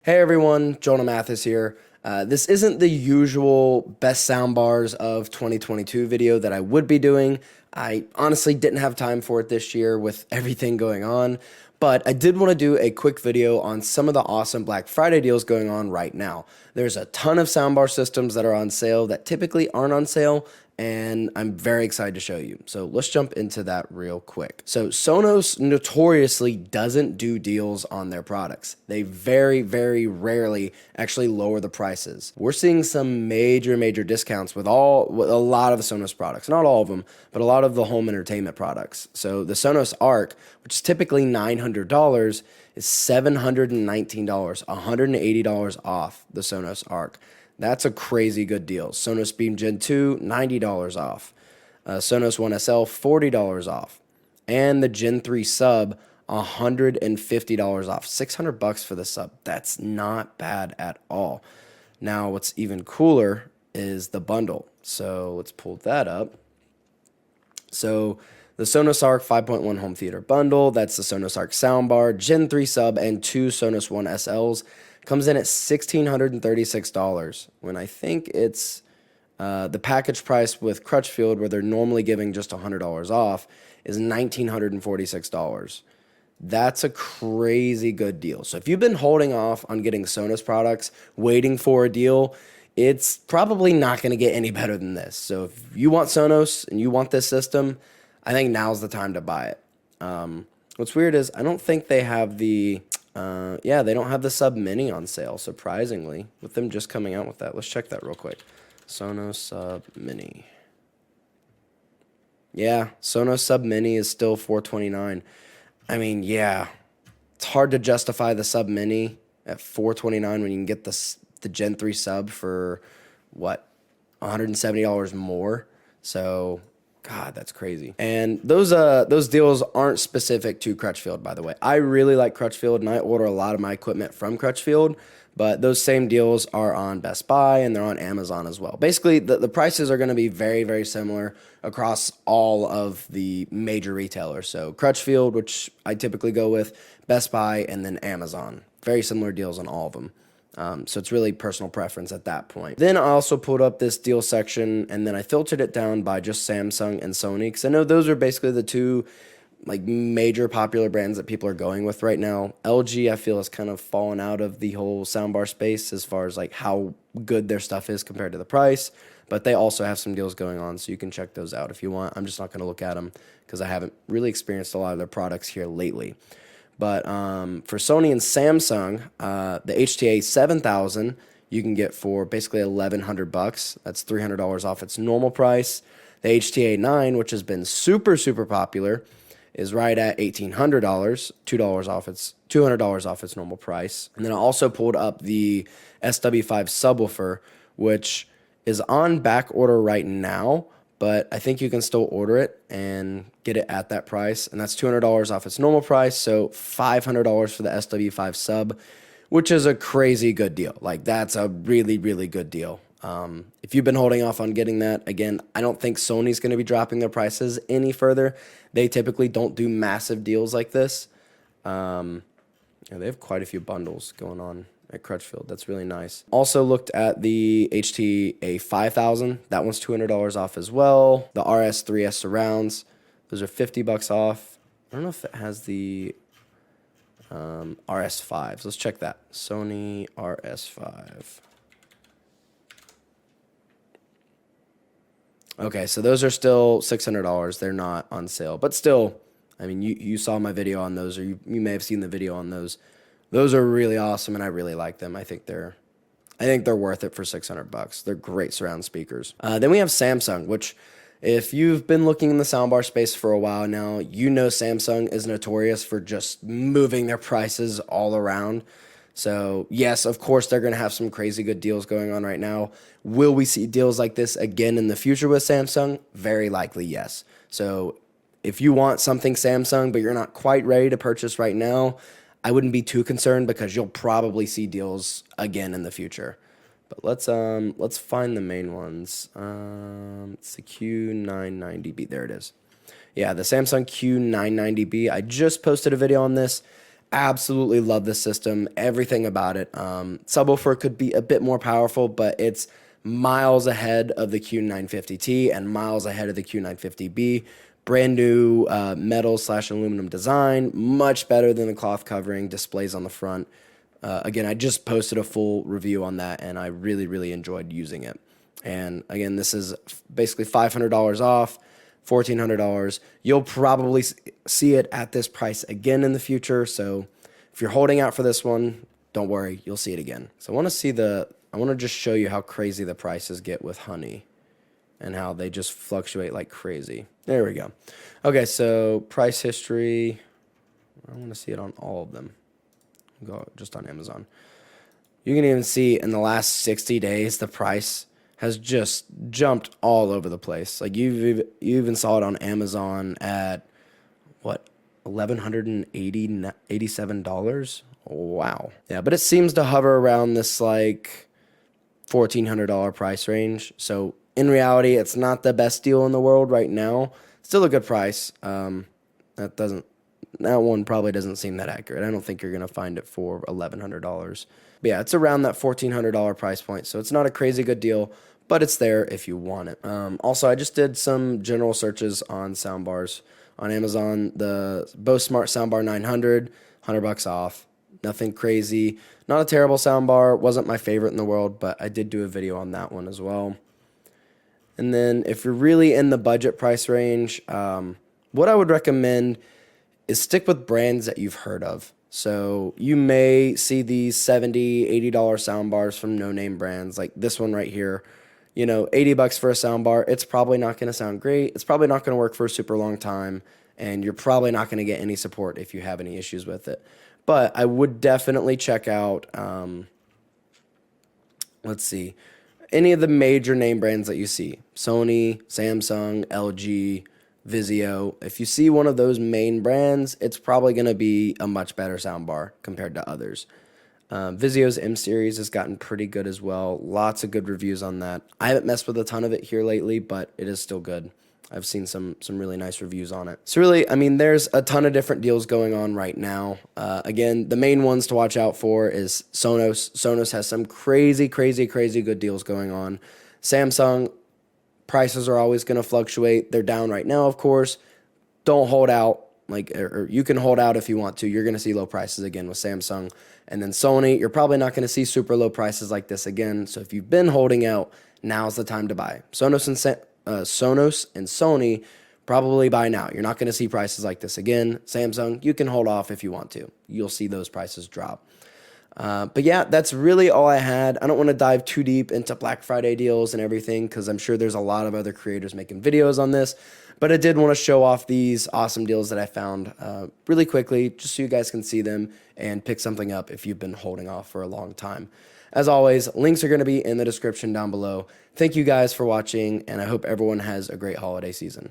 Hey everyone, Jonah Mathis here. This isn't the usual best soundbars of 2022 video that I would be doing. I honestly didn't have time for it this year with everything going on, but I did want to do a quick video on some of the awesome Black Friday deals going on right now. There's a ton of soundbar systems that are on sale that typically aren't on sale, and I'm very excited to show you. So let's jump into that real quick. So Sonos notoriously doesn't do deals on their products. They very, very rarely actually lower the prices. We're seeing some major discounts with a lot of the Sonos products. Not all of them, but a lot of the home entertainment products. So the Sonos Arc, which is typically $900, is $719, $180 off the Sonos Arc. That's a crazy good deal. Sonos Beam Gen 2, $90 off. Sonos One SL, $40 off. And the Gen 3 Sub, $150 off. $600 for the Sub. That's not bad at all. Now, what's even cooler is the bundle. So let's pull that up. So the Sonos Arc 5.1 home theater bundle, that's the Sonos Arc soundbar, Gen 3 Sub, and two Sonos One SLs. Comes in at $1,636 when I think it's the package price with Crutchfield, where they're normally giving just $100 off, is $1,946. That's a crazy good deal. So if you've been holding off on getting Sonos products, waiting for a deal, it's probably not going to get any better than this. So if you want Sonos and you want this system, I think now's the time to buy it. What's weird is I don't think they have the they don't have the Sub Mini on sale, surprisingly, with them just coming out with that. Let's check that real quick. Sonos Sub Mini. Yeah, Sonos Sub Mini is still $429. I mean, yeah, it's hard to justify the Sub Mini at $429 when you can get the Gen 3 Sub for, what, $170 more? So God, that's crazy. And those deals aren't specific to Crutchfield, by the way. I really like Crutchfield, and I order a lot of my equipment from Crutchfield, but those same deals are on Best Buy, and they're on Amazon as well. Basically, the prices are going to be very similar across all of the major retailers. So Crutchfield, which I typically go with, Best Buy, and then Amazon. Very similar deals on all of them. So it's really personal preference at that point. Then I also pulled up this deal section, and then I filtered it down by just Samsung and Sony, because I know those are basically the two like major popular brands that people are going with right now. LG, I feel, has kind of fallen out of the whole soundbar space as far as like how good their stuff is compared to the price, but they also have some deals going on, so you can check those out if you want. I'm just not going to look at them because I haven't really experienced a lot of their products here lately. But for Sony and Samsung, the HT-A7000 you can get for basically $1,100. That's $300 off its normal price. The HT-A9, which has been super popular, is right at $1,800, $200 off its normal price. And then I also pulled up the SW5 Subwoofer, which is on back order right now, but I think you can still order it and get it at that price, and that's $200 off its normal price, so $500 for the SW5 Sub, which is a crazy good deal. Like, that's a really good deal. If you've been holding off on getting that, again, I don't think Sony's going to be dropping their prices any further. They typically don't do massive deals like this. They have quite a few bundles going on at Crutchfield. That's really nice. Also looked at the HT-A5000. That one's $200 off as well. The RS3S surrounds, those are $50 off. I don't know if it has the RS5s. Let's check that. Sony RS5. Okay, so those are still $600. They're not on sale, but still, I mean, you saw my video on those, or you may have seen the video on those. Those are really awesome, and I really like them. I think they're worth it for $600. They're great surround speakers. Then we have Samsung, which, if you've been looking in the soundbar space for a while now, you know Samsung is notorious for just moving their prices all around. So yes, of course, they're going to have some crazy good deals going on right now. Will we see deals like this again in the future with Samsung? Very likely, yes. So if you want something Samsung, but you're not quite ready to purchase right now, I wouldn't be too concerned, because you'll probably see deals again in the future. But let's find the main ones. It's the Q990B. There it is. Yeah, the Samsung Q990B. I just posted a video on this, Absolutely love this system, everything about it. Subwoofer could be a bit more powerful, but it's miles ahead of the Q950T and miles ahead of the Q950B. Brand new metal slash aluminum design, much better than the cloth covering, displays on the front. Again, I just posted a full review on that, and I really, really enjoyed using it. And again, this is basically $500 off, $1,400. You'll probably see it at this price again in the future. So if you're holding out for this one, don't worry, you'll see it again. So I want to just show you how crazy the prices get with Honey and how they just fluctuate like crazy. There we go. Okay, so price history. I want to see it on all of them. Go just on Amazon. You can even see in the last 60 days, the price has just jumped all over the place. Like you even saw it on Amazon at what, $1,187. Wow. Yeah, but it seems to hover around this like $1,400 price range. So in reality, it's not the best deal in the world right now. Still a good price. That one probably doesn't seem that accurate. I don't think you're gonna find it for $1,100. But yeah, it's around that $1,400 price point. So it's not a crazy good deal, but it's there if you want it. Also, I just did some general searches on soundbars on Amazon. The Bose Smart Soundbar 900, $100 off. Nothing crazy. Not a terrible soundbar. Wasn't my favorite in the world, but I did do a video on that one as well. And then if you're really in the budget price range, what I would recommend is stick with brands that you've heard of. So you may see these $70, $80 soundbars from no-name brands, like this one right here. You know, $80 for a soundbar. It's probably not going to sound great. It's probably not going to work for a super long time, and you're probably not going to get any support if you have any issues with it. But I would definitely check out, let's see, any of the major name brands that you see. Sony, Samsung, LG, Vizio. If you see one of those main brands, it's probably going to be a much better soundbar compared to others. Vizio's M series has gotten pretty good as well. Lots of good reviews on that. I haven't messed with a ton of it here lately, but it is still good. I've seen some really nice reviews on it. So really, I mean, there's a ton of different deals going on right now. Again, the main ones to watch out for is Sonos. Sonos has some crazy good deals going on. Samsung, prices are always going to fluctuate. They're down right now, of course. Don't hold out. Or you can hold out if you want to. You're going to see low prices again with Samsung. And then Sony, you're probably not going to see super low prices like this again. So if you've been holding out, now's the time to buy. Sonos and Sony, probably buy now. You're not going to see prices like this again. Samsung, you can hold off if you want to. You'll see those prices drop. But yeah, that's really all I had. I don't want to dive too deep into Black Friday deals and everything because I'm sure there's a lot of other creators making videos on this. But I did want to show off these awesome deals that I found really quickly just so you guys can see them and pick something up if you've been holding off for a long time. As always, links are going to be in the description down below. Thank you guys for watching, and I hope everyone has a great holiday season.